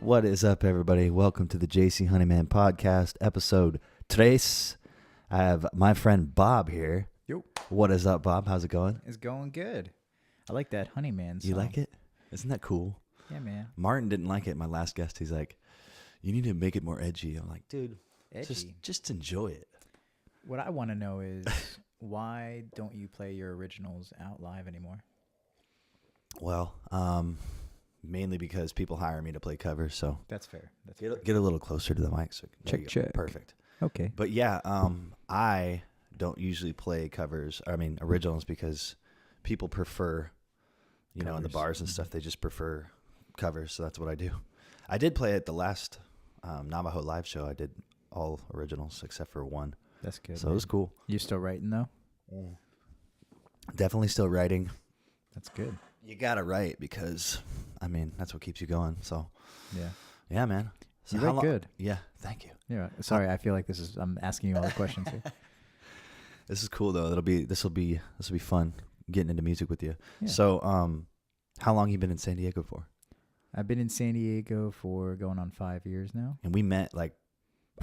What is up, everybody? Welcome to the JC Honeyman podcast, episode 3. I have my friend Bob here. Yo. What is up, Bob? How's it going? It's going good. I like that Honeyman song. You like it? Isn't that cool? Yeah, man. Martin didn't like it. My last guest, he's like, you need to make it more edgy. I'm like, dude, Edgy. just enjoy it. What I want to know is why don't you play your originals out live anymore? Well, mainly because people hire me to play covers, so That's fair. That's get a little closer to the mic. So there you go. Check. Perfect. Okay. But yeah, I don't usually play originals because people prefer, in the Covers. bars and stuff, they just prefer covers. So that's what I do. I did play at the last Navajo live show. I did all originals except for one. That's good. So it was cool. You still writing though? Definitely still writing. That's good. You gotta write because, that's what keeps you going. So Yeah. man. So You how write long- good. Yeah, thank you. Yeah. Sorry, I feel like I'm asking you all the questions here. This is cool though. This will be fun getting into music with you. Yeah. So, how long you been in San Diego for? I've been in San Diego for going on 5 years now. And we met I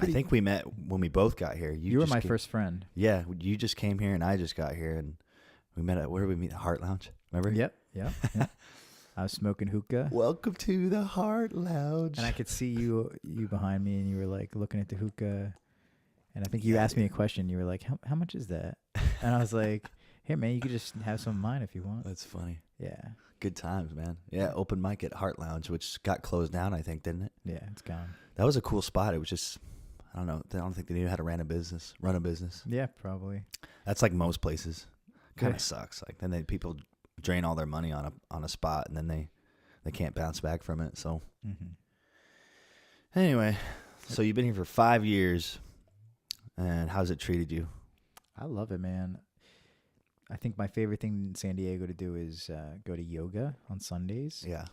think we met when we both got here. You were my first friend. Yeah, you just came here and I just got here and we met at, where did we meet? Heart Lounge, remember? Yep. I was smoking hookah. Welcome to the Heart Lounge. And I could see you behind me, and you were like looking at the hookah. And I think you asked me a question. You were like, "How much is that?" And I was like, "Here, man, you could just have some of mine if you want." That's funny. Yeah. Good times, man. Yeah, open mic at Heart Lounge, which got closed down, I think, didn't it? Yeah, it's gone. That was a cool spot. It was just, I don't know. I don't think they knew how to run a business. Yeah, probably. That's like most places. Kind of Yeah. sucks. Like then people drain all their money on a spot, and then they can't bounce back from it. So anyway, so you've been here for 5 years, and how's it treated you? I love it, man. I think my favorite thing in San Diego to do is go to yoga on Sundays. Yeah,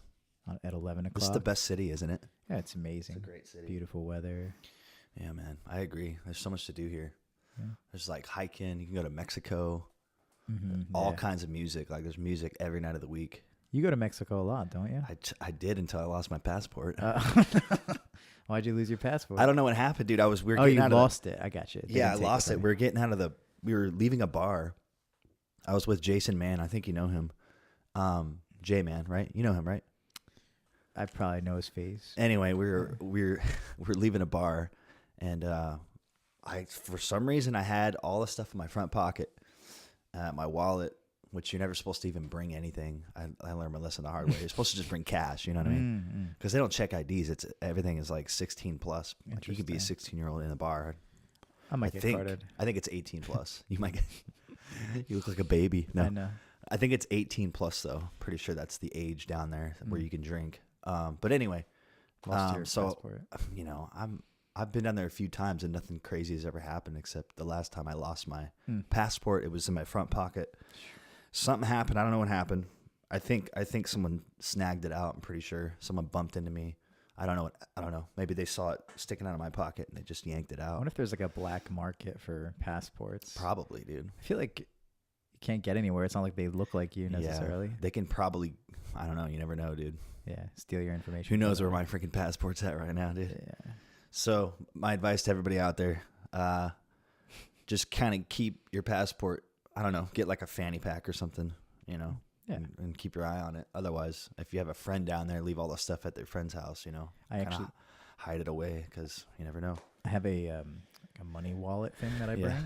At 11 o'clock. this is the best city, isn't it? Yeah, it's amazing. It's a great city. Beautiful weather. Yeah, man, I agree. There's so much to do here. Yeah. There's like hiking. You can go to Mexico. Mm-hmm. All kinds of music. Like there's music every night of the week. You go to Mexico a lot, don't you? I did until I lost my passport. Why'd you lose your passport? I don't know what happened, dude. We were Oh, getting you out lost it. I got you. They Yeah, I didn't take lost it. from We were leaving a bar. I was with Jason Mann. I think you know him. J Man, right? You know him, right? I probably know his face. Anyway, we're leaving a bar, and I for some reason I had all the stuff in my front pocket, my wallet, which you're never supposed to even bring anything. I learned my lesson the hard way. You're supposed to just bring cash. You know what I mean? Because they don't check IDs. Everything is like 16 plus. Like you could be a 16-year-old in the bar. I might get carded. I think it's 18 plus. You might get. You look like a baby. No, I know. I think it's 18 plus though. Pretty sure that's the age down there where you can drink. But anyway, Lost your passport. I've been down there a few times and nothing crazy has ever happened except the last time I lost my passport. It was in my front pocket. Something happened. I don't know what happened. I think someone snagged it out. I'm pretty sure someone bumped into me. I don't know. Maybe they saw it sticking out of my pocket and they just yanked it I out. wonder if there's like a black market for passports. Probably, dude. I feel like you can't get anywhere. It's not like they look like you necessarily. Yeah, they can probably. I don't know. You never know, dude. Yeah, steal your information. Who knows where my freaking passport's at right now, dude? Yeah. So my advice to everybody out there, just kind of keep your passport. I don't know, get like a fanny pack or something, Yeah. and keep your eye on it. Otherwise, if you have a friend down there, leave all the stuff at their friend's house, I actually hide it away because you never know. I have a money wallet thing that I bring. Yeah.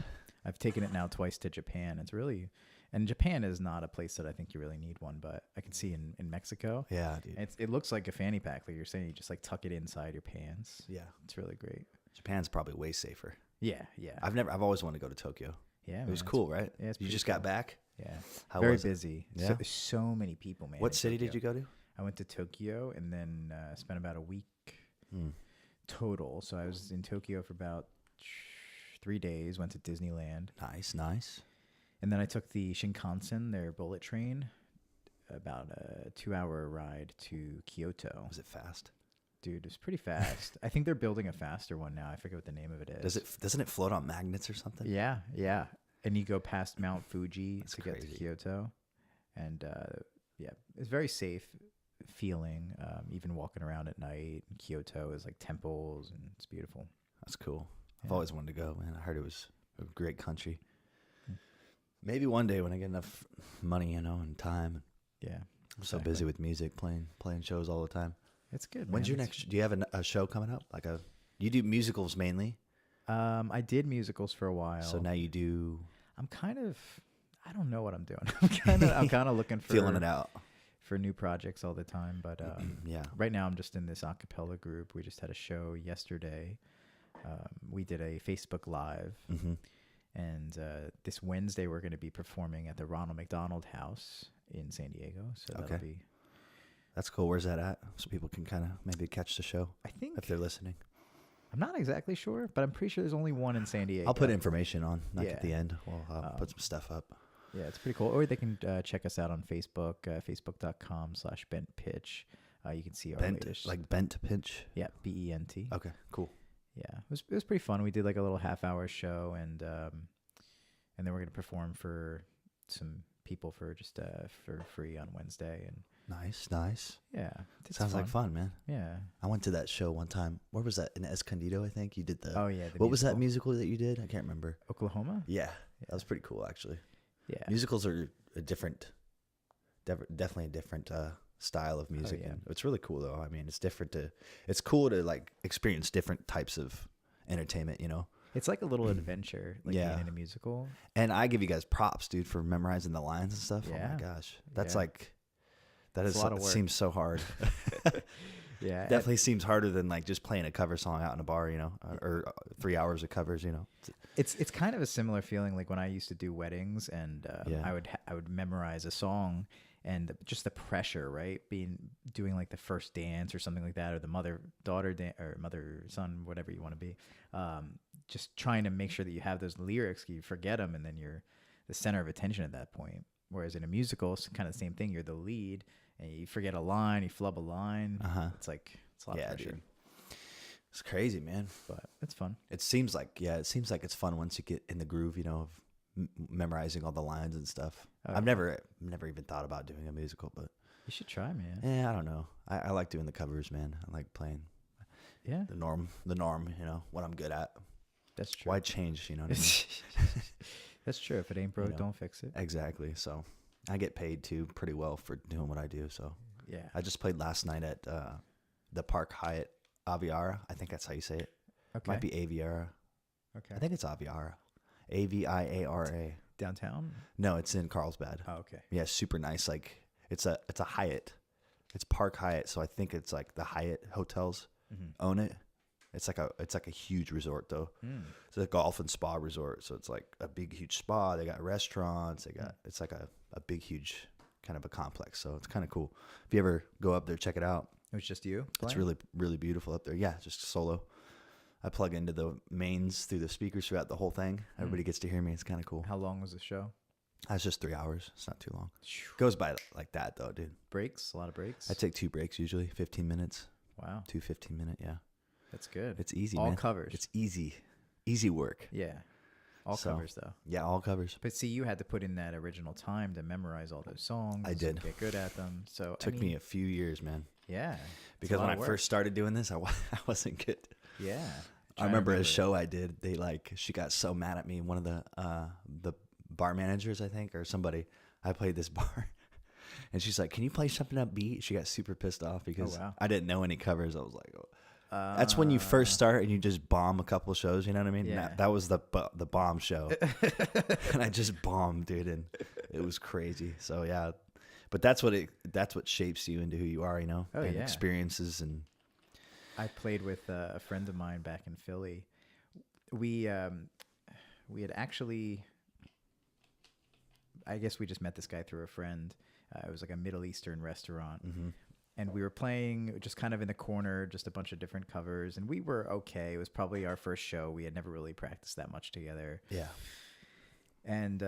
I've taken it now twice to Japan. It's really, and Japan is not a place that I think you really need one, but I can see in Mexico. Yeah, dude. It looks like a fanny pack, like you're saying. You just like tuck it inside your pants. Yeah, It's really great. Japan's probably way safer. Yeah. I've always wanted to go to Tokyo. Yeah, It was cool, right? Yeah, it's You pretty just cool. got back? Yeah. How Very was it? busy. Yeah? So many people, man. What city did you go to? I went to Tokyo and then spent about a week Hmm. total. So I was in Tokyo for about 3 days, went to Disneyland. Nice. And then I took the Shinkansen, their bullet train, about a 2-hour ride to Kyoto. Was it fast? Dude, it was pretty fast. I think they're building a faster one now. I forget what the name of it is. Doesn't it float on magnets or something? Yeah. And you go past Mount Fuji That's to get to crazy. Kyoto. And yeah, it's very safe. feeling. Even walking around at night, Kyoto is like temples, and it's beautiful. That's cool. I've Yeah. always wanted to go, man. I heard it was a great country. Hmm. Maybe one day when I get enough money, and time. Yeah, I'm so busy with music, playing shows all the time. it's good. When's man. your next? Do you have a show coming up? You do musicals mainly, I did musicals for a while. so now you do I'm kind of, I don't know what I'm doing. I'm kind of looking for feeling it out. for new projects all the time. But Yeah. right now I'm just in this a cappella group. We just had a show yesterday. We did a Facebook Live, Mm-hmm. and this Wednesday we're going to be performing at the Ronald McDonald House in San Diego. So that'll Okay. be, That's cool. Where's that at? So people can kind of maybe catch the show I think, if they're listening. I'm not exactly sure, but I'm pretty sure there's only one in San Diego. I'll put information on at Yeah. the end. We'll put some stuff up. Yeah, it's pretty cool. Or they can check us out on Facebook, facebook.com/bentpitch. You can see our latest. Bent pinch. Yeah, BENT. Okay, cool. Yeah, it was pretty fun. We did like a little half-hour show, and then we're gonna perform for some people for just for free on Wednesday, and Nice. yeah, it's Sounds like fun, man. Yeah. I went to that show one time. Where was that? In Escondido, I think. You did the. Oh yeah. What was that musical that you did? I can't remember. Oklahoma. Yeah, that was pretty cool, actually. Yeah. Musicals are a different, definitely a different style of music. yeah. And it's really cool, though. I mean, it's cool to like experience different types of entertainment, It's like a little adventure, like Yeah. being in a musical. And I give you guys props, dude, for memorizing the lines and stuff. Oh Yeah. my gosh, that's Yeah. that It's is a lot of work. seems so hard. Yeah. Definitely seems harder than like just playing a cover song out in a bar, or 3 hours of covers, It's kind of a similar feeling like when I used to do weddings, and Yeah. I would memorize a song, and just the pressure, right? Doing like the first dance or something like that, or the mother daughter or mother son, whatever you want to be. Just trying to make sure that you have those lyrics, you forget them, and then you're the center of attention at that point. Whereas in a musical, it's kind of the same thing. You're the lead, and you forget a line, you flub a line. It's like it's a lot of pressure. Dude. It's crazy, man. But it's fun. It seems like it's fun once you get in the groove, of memorizing all the lines and stuff. Oh, I've yeah. never even thought about doing a musical, but You should try, man. I don't know. I like doing the covers, man. I like playing Yeah, the norm, what I'm good at. that's true. Why change, you know what I mean? That's true. If it ain't broke, don't fix it. Exactly. So I get paid too pretty well for doing what I do. So Yeah. I just played last night at the Park Hyatt Aviara. I think that's how you say it. Okay. Might be Aviara. Okay. I think it's Aviara. Aviara. Downtown? No, it's in Carlsbad. Oh, okay. Yeah, super nice. Like it's a Hyatt. It's Park Hyatt, so I think it's like the Hyatt hotels own it. It's like a huge resort though. It's a golf and spa resort. So it's like a big huge spa. They got restaurants. It's like a big huge kind of a complex. So it's kind of cool. If you ever go up there, check it out. It was just you It's playing? really, really beautiful up there. Yeah, just solo. I plug into the mains through the speakers throughout the whole thing. Everybody gets to hear me. It's kind of cool. How long was the show? That's just 3 hours. It's not too long. Goes by like that though, dude. Breaks? A lot of breaks? I take 2 breaks usually, 15 minutes. Wow. 2 15-minute, yeah. That's good. It's easy, all man. covers. It's easy work. Yeah. All So, covers, though. Yeah, all covers. But see, you had to put in that original time to memorize all those songs. I did. Get good at them. So Took me a few years, man. Yeah. Because when I first started doing this, I wasn't good. Yeah. I remember a show I did. She got so mad at me. One of the bar managers, I think, or somebody. I played this bar, and she's like, "Can you play something upbeat?" She got super pissed off because wow. I didn't know any covers. I was like, "Oh." That's when you first start and you just bomb a couple shows. You know what I mean? Yeah. That was the bomb show, and I just bombed, dude, and it was crazy. So yeah, but that's what shapes you into who you are. Oh, and yeah. experiences and. I played with a friend of mine back in Philly. We had actually, I guess we just met this guy through a friend. It was like a Middle Eastern restaurant. And we were playing just kind of in the corner, just a bunch of different covers. And we were okay. It was probably our first show. We had never really practiced that much together. Yeah. And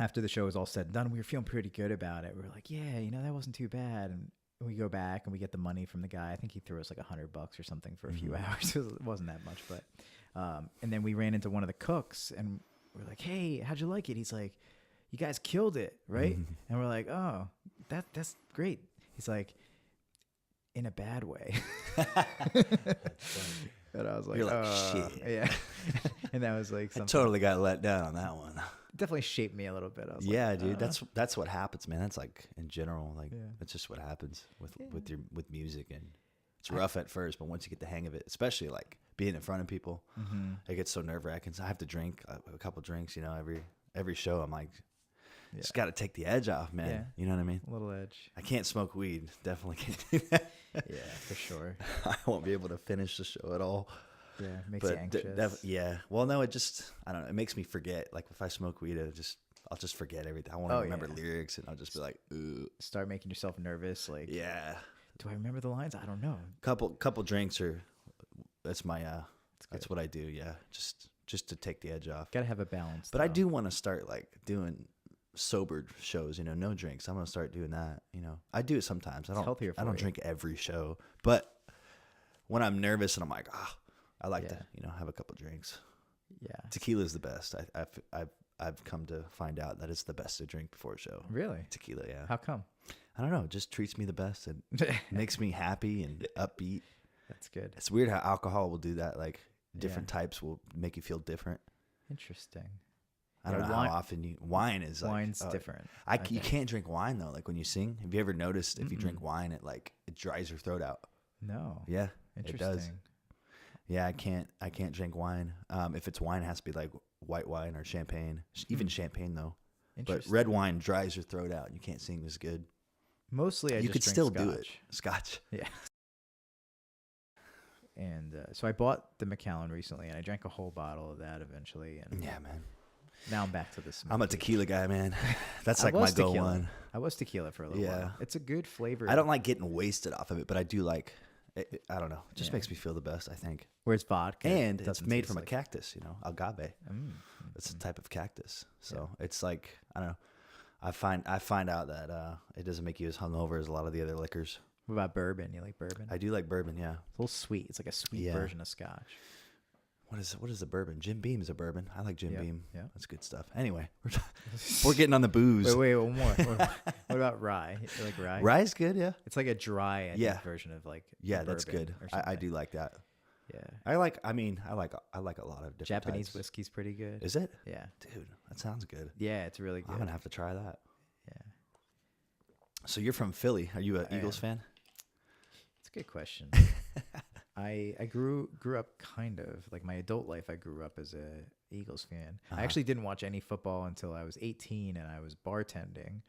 after the show was all said and done, we were feeling pretty good about it. We were like, yeah, that wasn't too bad. And we go back and we get the money from the guy. I think he threw us like $100 or something for a few hours. It wasn't that much, but and then we ran into one of the cooks and we're like, "Hey, how'd you like it?" He's like, "You guys killed it, right?" And we're like, "Oh, that's great." He's like, in a bad way. And I was like, You're like, shit. Yeah. And that was like I something totally got let down on that one. definitely shaped me a little bit. I was Yeah, like, dude, that's what happens, man. That's like in general, like Yeah. that's just what happens with Yeah. with music, and it's rough at first, but once you get the hang of it, especially like being in front of people, it gets so nerve wracking. So I have to drink a couple drinks, you know, every show. I'm like, just got to take the edge off, man. Yeah. You know what I mean? a little edge. I can't smoke weed. Definitely can't do that. Yeah, for sure. I won't be able to finish the show at all. Yeah, makes you anxious. Yeah. Well, no, I don't know. It makes me forget. Like if I smoke weed, I'll just forget everything. I won't even remember lyrics, and I'll just be like, ooh. Start making yourself nervous. Like, Yeah. do I remember the lines? I don't know. Couple drinks that's my that's good. what I do. Yeah. Just to take the edge off. Gotta have a balance. But I do want to start like doing sober shows, you know, no drinks. I'm going to start doing that, you know. I do it sometimes. healthier for I don't you. drink every show, but when I'm nervous and I'm like, I like to, you know, have a couple drinks. Yeah. Tequila is the best. I've come to find out that it's the best to drink before a show. Really? Tequila, yeah. How come? I don't know. It just treats me the best and makes me happy and upbeat. That's good. It's weird how alcohol will do that. Like different types will make you feel different. Interesting. I don't know how often wine is like. Wine's different. You can't drink wine though. Like when you sing, have you ever noticed if you drink wine, it dries your throat out? No. Yeah, Interesting. it does. Yeah, I can't drink wine. If it's wine, it has to be like white wine or champagne. Even champagne though. But red wine dries your throat out. You can't sing as good. Mostly, you just could drink still scotch. do it. Scotch. Yeah. And so I bought the Macallan recently, and I drank a whole bottle of that eventually. And Yeah, man. now I'm back to this. I'm a tequila guy, man. That's I like my was go tequila. one. I was tequila for a little while. It's a good flavor. I don't like getting wasted off of it, but I do like. I don't know. It just makes me feel the best, I think. Whereas vodka, And it's doesn't made taste from a like- cactus, you know, agave. It's a type of cactus. So it's like, I don't know. I find out that it doesn't make you as hungover as a lot of the other liquors. What about bourbon? You like bourbon? I do like bourbon, yeah. It's a little sweet. It's like a sweet version of scotch. What is the bourbon? Jim Beam is a bourbon. I like Jim Beam. Yeah. That's good stuff. Anyway, we're getting on the booze. Wait, one more. What about rye? You like rye? Rye's good, yeah. It's like a dry version of like Yeah, that's bourbon good. or I something. do like that. Yeah. I like a lot of different Japanese types. whiskey's pretty good. Is it? Yeah. Dude, that sounds good. Yeah, it's really good. I'm gonna have to try that. Yeah. So you're from Philly. Are you an Eagles fan? It's a good question. I grew up kind of like my adult life. I grew up as a Eagles fan. I actually didn't watch any football until I was 18 and I was bartending,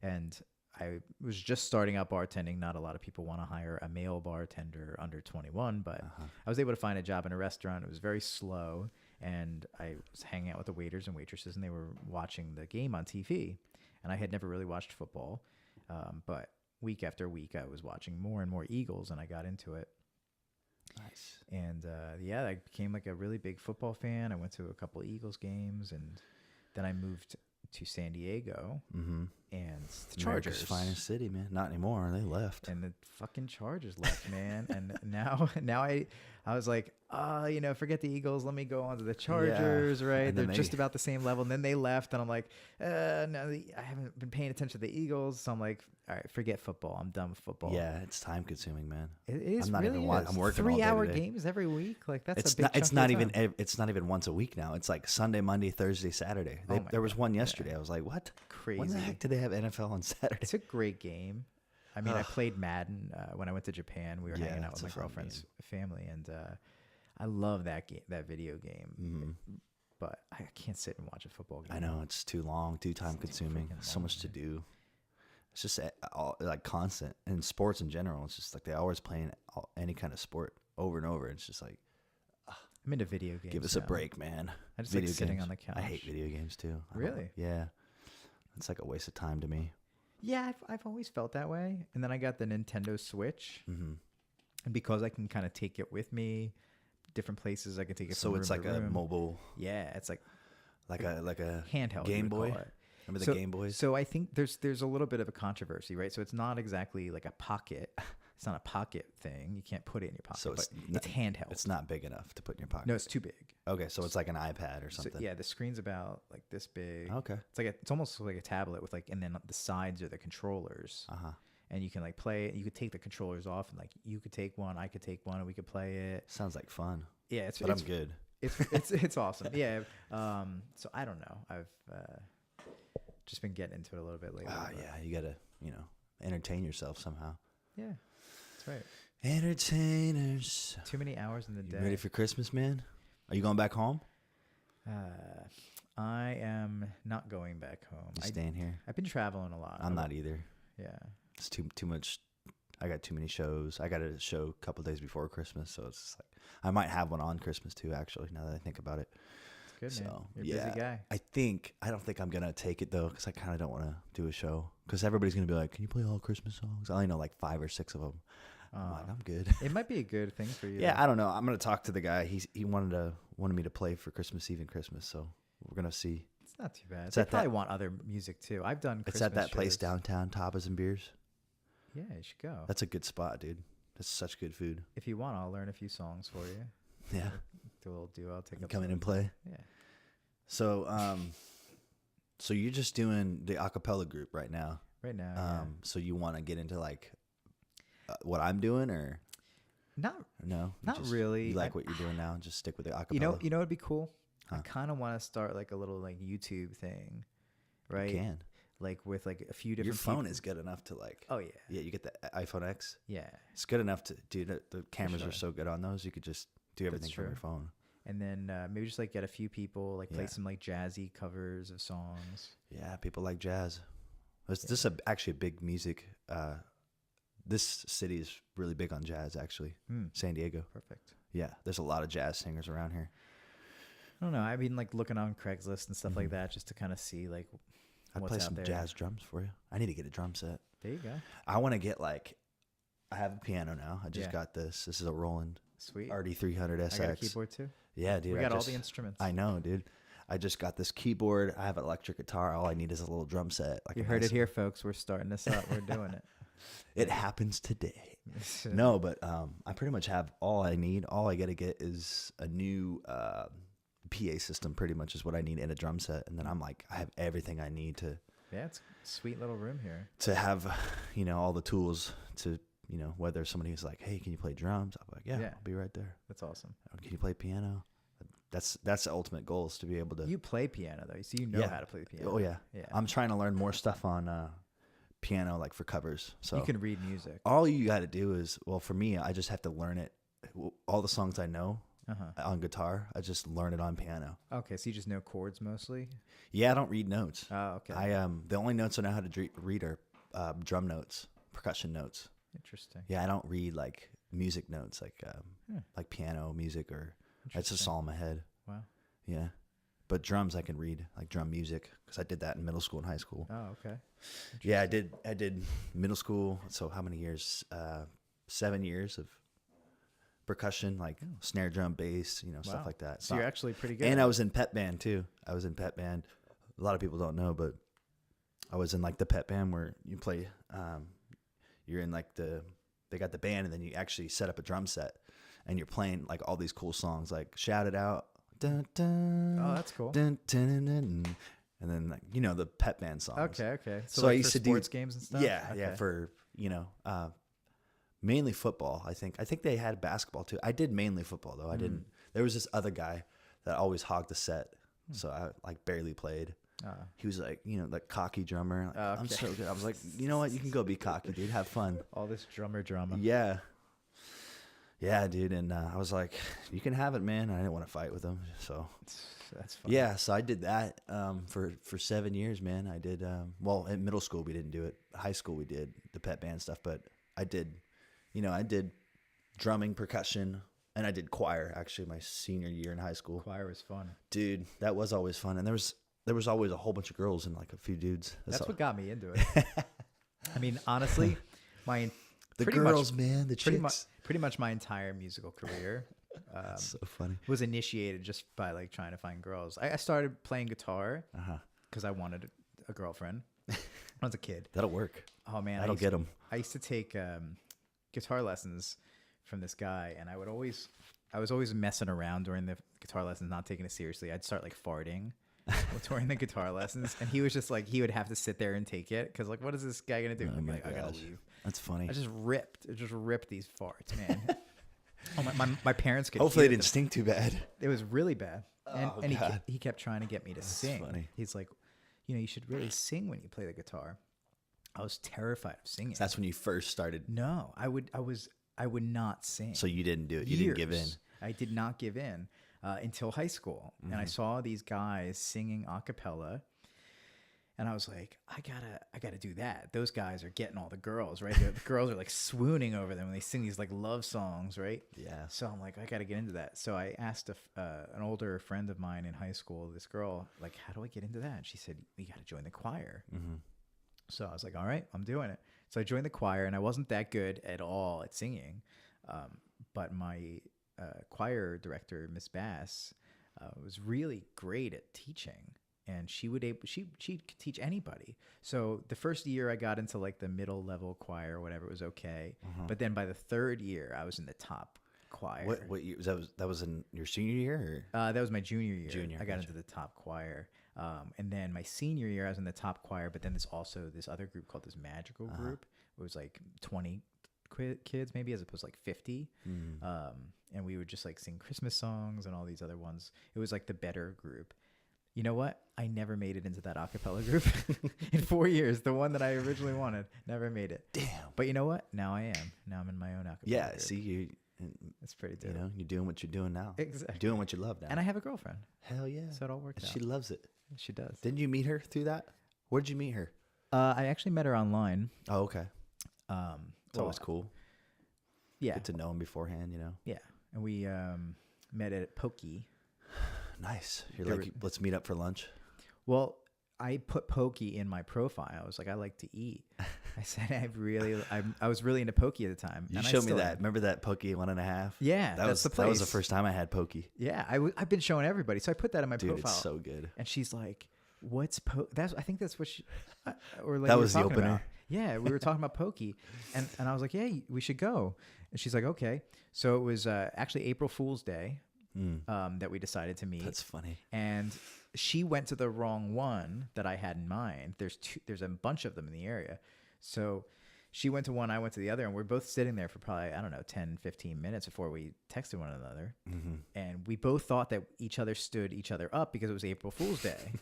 and I was just starting out bartending. Not a lot of people want to hire a male bartender under 21, but I was able to find a job in a restaurant. It was very slow, and I was hanging out with the waiters and waitresses, and they were watching the game on TV, and I had never really watched football, but week after week I was watching more and more Eagles, and I got into it. Nice. And I became like a really big football fan. I went to a couple Eagles games, and then I moved to San Diego, and the Chargers, America's finest city, man. Not anymore. They left. and the fucking Chargers left, man. And now I was like, forget the Eagles. Let me go on to the Chargers, right? And They're then just about the same level. And then they left, and I'm like, no, I haven't been paying attention to the Eagles, so I'm like, all right, forget football. I'm done with football. Yeah, it's time consuming, man. It is. I'm not really even is. I'm working all day 3-hour today. games every week. Like that's It's a big not. chunk It's of not your even. time. It's not even once a week now. It's like Sunday, Monday, Thursday, Saturday. Oh my There was God. one yesterday. I was like, what? Crazy. When the heck did they have NFL on Saturday? It's a great game. I mean, I played Madden when I went to Japan. We were hanging out it's with a my fun girlfriend's family, and I love that video game. But I can't sit and watch a football game. I know it's too long, too time consuming. freaking So long, much to do. It's just like constant in sports in general. It's just like they always playing any kind of sport over and over. It's just like I'm into video games. give us a now. break, man. I just like Video sitting games. on the couch. I hate video games too. I don't- Really? Yeah. It's like a waste of time to me. Yeah, I've always felt that way. And then I got the Nintendo Switch, Mm-hmm. and because I can kind of take it with me, different places I can take it. So from it's room like to a room. mobile, Yeah, it's like like a handheld Game you would Boy. call it. Remember the Game Boys? So I think there's a little bit of a controversy, right? So it's not exactly like a pocket. It's not a pocket thing. You can't put it in your pocket. So but it's it's handheld. It's not big enough to put in your pocket. No, it's too big. Okay, so it's like an iPad or So, something. yeah, the screen's about like this big. Okay. It's almost like a tablet with like, and then the sides are the controllers. Uh huh. and you can like play it. You could take the controllers off, and like you could take one, I could take one, and we could play it. Sounds like fun. Yeah, But I'm good. It's awesome. Yeah. So I don't know. I've just been getting into it a little bit lately. Yeah, you gotta, entertain yourself somehow. Yeah, that's right. Entertainers. Too many hours in the day. You ready for Christmas, man? Are you going back home? I am not going back home. You staying here? I've been traveling a lot. I'm not either. Yeah. It's too much. I got too many shows. I got a show a couple days before Christmas, so it's like I might have one on Christmas too. Actually, now that I think about it. It's good, man. You're yeah, a busy guy. I don't think I'm gonna take it though, because I kind of don't want to do a show because everybody's gonna be like, "Can you play all Christmas songs?" I only know like 5 or 6 of them. I'm like, I'm good. It might be a good thing for you. Yeah, I don't know. I'm gonna talk to the guy. He wanted me to play for Christmas Eve and Christmas, so we're gonna see. It's not too bad. It's They at probably want other music too. I've done Christmas It's at that place shows. downtown, Tapas and Beers. Yeah, you should go. That's a good spot, dude. That's such good food. If you want, I'll learn a few songs for you. Yeah. Do a little duo. I'll take up Come in some. and play. Yeah. So, so you're just doing the a cappella group right now. Right now. Yeah. So you want to get into like what I'm doing, or Not no? Not really. You like what you're doing now? And just stick with the a cappella. You know what'd be cool? I Huh. kind of want to start like a little like YouTube thing, right? You can. Like with like a few different. Your phone people. is good enough to like. Oh yeah. Yeah, you get the iPhone X. Yeah. It's good enough to, dude. The cameras sure. are so good on those. You could just do everything from true. your phone. And then maybe just like get a few people like play Yeah. some like jazzy covers of songs. Yeah, people like jazz. This is actually a big music. This city is really big on jazz, actually. San Diego. Perfect. Yeah, there's a lot of jazz singers around here. I don't know. I've been like looking on Craigslist and stuff like that just to kind of see like I'd what's play out some there. jazz drums for you. I need to get a drum set. There you go. I want to get like, I have a piano now. I just Yeah. got this. This is a Roland Sweet. RD300 SX. I got a keyboard too. Yeah, dude. We got all the instruments. I know, dude. I just got this keyboard. I have an electric guitar. All I need is a little drum set. Like You heard it here, folks. We're starting this up. We're doing it. It happens today. No, but I pretty much have all I need. All I got to get is a new PA system, pretty much is what I need, in a drum set. And then I'm like, I have everything I need to Yeah, it's a sweet little room here. have, all the tools to, whether somebody is like, hey, can you play drums? I'm like, yeah, I'll be right there. That's awesome. Can you play piano? That's the ultimate goal, is to be able to. You play piano though, so you know how to play the piano. Oh yeah. Yeah. I'm trying to learn more stuff on piano, like for covers. So you can read music. all you got to do is, well, for me, I just have to learn it. All the songs I know on guitar, I just learn it on piano. Okay, so you just know chords mostly. Yeah, I don't read notes. Oh, okay. The only notes I know how to read are drum notes, percussion notes. Interesting. Yeah, I don't read like music notes, like piano music, or it's just all in my head. Wow. Yeah, but drums I can read, like drum music, because I did that in middle school and high school. Oh, okay. Yeah, I did middle school. So how many years? 7 years of percussion, like snare drum, bass, stuff like that. So you're actually pretty good. And I was in pep band too. I was in pep band. A lot of people don't know, but I was in like the pep band where you play. You're in like they got the band, and then you actually set up a drum set, and you're playing like all these cool songs, like Shout It Out. Dun, dun, Oh, that's cool. dun, dun, dun, dun, and then like, the pep band songs. Okay. So like I used for to do sports games and stuff. Yeah, Okay. yeah, for mainly football. I think they had basketball too. I did mainly football though. I didn't. There was this other guy that always hogged the set, so I like barely played. He was like, like cocky drummer. Like, Okay. I'm so good. I was like, you know what? You can go be cocky, dude. Have fun. All this drummer drama. Yeah. Yeah, dude. And I was like, you can have it, man. I didn't want to fight with him. So That's fun. yeah, so I did that for 7 years, man. I did, well, in middle school we didn't do it. High school we did the pep band stuff, but I did drumming, percussion, and I did choir actually my senior year in high school. Choir was fun. Dude, that was always fun. And there was always a whole bunch of girls and like a few dudes. That's all. what got me into it. I mean, honestly, The pretty girls, much, man, the chicks. pretty much my entire musical career So funny. was initiated just by like trying to find girls. I started playing guitar because I wanted a girlfriend when I was a kid. That'll work. Oh man, That'll get them. I used to take guitar lessons from this guy, and I was always messing around during the guitar lessons, not taking it seriously. I'd start like farting touring the guitar lessons, and he was just like, he would have to sit there and take it because like, what is this guy gonna do? Oh I'm my like, I gotta gosh. leave. That's funny. I just ripped these farts, man. Oh, my parents could. Hopefully it hear didn't them. stink too bad. It was really bad, and Oh, and God. he kept trying to get me to sing. funny. He's like, you should really sing when you play the guitar. I was terrified of singing. So that's when you first started. No, I would not sing. So you didn't do it. You didn't give in. Years. I did not give in until high school, and I saw these guys singing a cappella, and I was like, I gotta do that. Those guys are getting all the girls, right? The girls are like swooning over them when they sing these like love songs, right? Yeah. So I'm like, I gotta get into that. So I asked an older friend of mine in high school, this girl, like, how do I get into that? And she said, you gotta join the choir. So I was like, all right, I'm doing it. So I joined the choir, and I wasn't that good at all at singing, but my choir director, Miss Bass, was really great at teaching, and she could teach anybody. So the first year I got into like the middle level choir or whatever, it was okay. But then by the third year, I was in the top choir. What year that was in your senior year? Or? That was my junior year. I got gotcha. into the top choir. And then my senior year, I was in the top choir, but then there's also this other group called this magical group. It was like 20 kids maybe, as opposed to like 50. And we would just like sing Christmas songs and all these other ones. It was like the better group. You know what? I never made it into that a cappella group in 4 years. The one that I originally wanted, never made it. Damn. But you know what? Now I am. Now I'm in my own a cappella Yeah. group. See, you It's pretty dope. you're doing what you're doing now. Exactly. You're doing what you love now. And I have a girlfriend. Hell yeah. So it all worked And out. she loves it. She does. Didn't you meet her through that? Where did you meet her? I actually met her online. Oh, okay. It's So always cool. Yeah. Get to know him beforehand, you know. Yeah. And we met at Pokey. Nice. You're There like, let's meet up for lunch. Well, I put Pokey in my profile. I was like, I like to eat. I said I was really into Pokey at the time. You and I showed me still that. am. Remember that pokey 1.5? Yeah, that's the That was the place. first time I had pokey. Yeah, I've been showing everybody. So I put that in my Dude, profile. it's so good. And she's like, "What's I think that's what she or like That we were was the talking opener? about. Yeah, we were talking about Pokey, and I was like, "Yeah, we should go." And she's like, "Okay." So it was actually April Fool's Day that we decided to meet. That's funny. And she went to the wrong one that I had in mind. There's a bunch of them in the area. So she went to one, I went to the other, and we're both sitting there for probably, I don't know, 10, 15 minutes before we texted one another. And we both thought that each other stood each other up because it was April Fool's Day.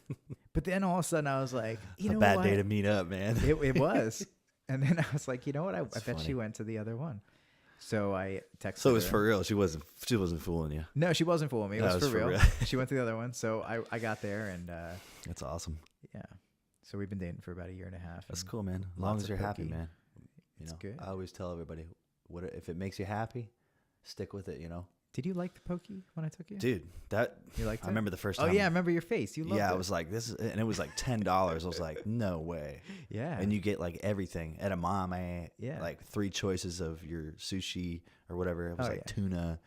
But then all of a sudden I was like, you know A bad what? day to meet up, man. It was. And then I was like, you know what? I bet funny. she went to the other one. So I texted So it was her. for real. She wasn't fooling you. No, she wasn't fooling me. It That was was for for real. real. She went to the other one. So I got there, and That's awesome. yeah. So we've been dating for about a year and a half. That's and cool, man. As long lots as of you're happy, pokey. man. You It's know, good. I always tell everybody, if it makes you happy, stick with it. You know, Did you like the Pokey when I took you? dude. You liked it? I remember the first Oh time. yeah, I remember your face. You loved Yeah, it. I was like, this is, and it was like $10. I was like, no way. Yeah. And you get like everything at a mom. Yeah. Like 3 choices of your sushi or whatever. It was Oh, like yeah. tuna,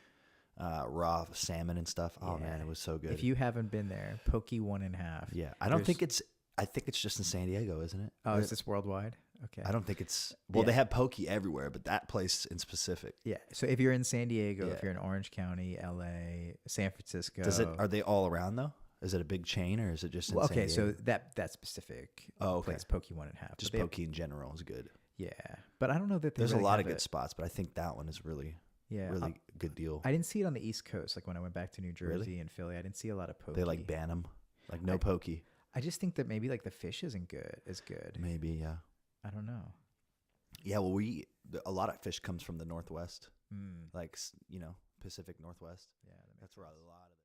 raw salmon and stuff. Oh Yeah. man, it was so good. If you haven't been there, Pokey 1.5. yeah, I don't there's- think it's. I think it's just in San Diego, isn't it? Oh, is this worldwide? Okay. I don't think it's. Well, Yeah. they have poke everywhere, but that place in specific. Yeah. So if you're in San Diego, Yeah. if you're in Orange County, LA, San Francisco. Does it? Are they all around though? Is it a big chain or is it just in Well, San okay, Diego? so that specific Oh, okay. place, Pokey 1.5. Just but they have- poke in general is good. Yeah. But I don't know that they There's really a lot have of good it. spots, but I think that one is really, Yeah. really good deal. I didn't see it on the East Coast. Like when I went back to New Jersey Really? and Philly, I didn't see a lot of Pokey. They like ban them, like no pokey. I just think that maybe like the fish isn't as good. Maybe, yeah. I don't know. Yeah, well, a lot of fish comes from the Northwest, Mm. like, Pacific Northwest. Yeah. That makes That's where a lot of it.